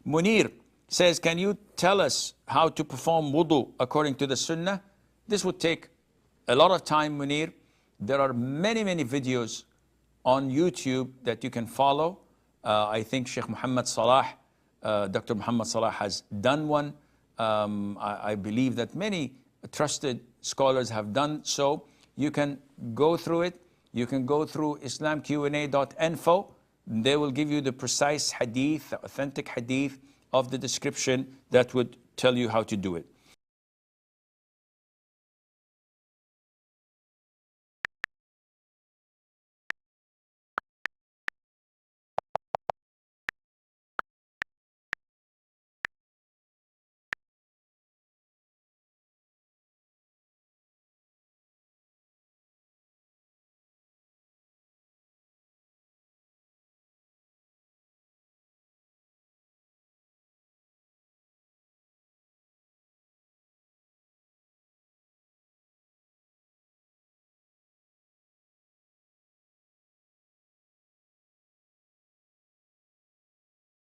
Munir says, can you tell us how to perform wudu according to the Sunnah? This would take a lot of time, Munir. There are many, many videos on YouTube that you can follow. I think Sheikh Muhammad Salah, Dr. Muhammad Salah has done one. I believe that many trusted scholars have done so. You can go through it. You can go through islamqa.info. They will give you the precise hadith, the authentic hadith of the description that would tell you how to do it.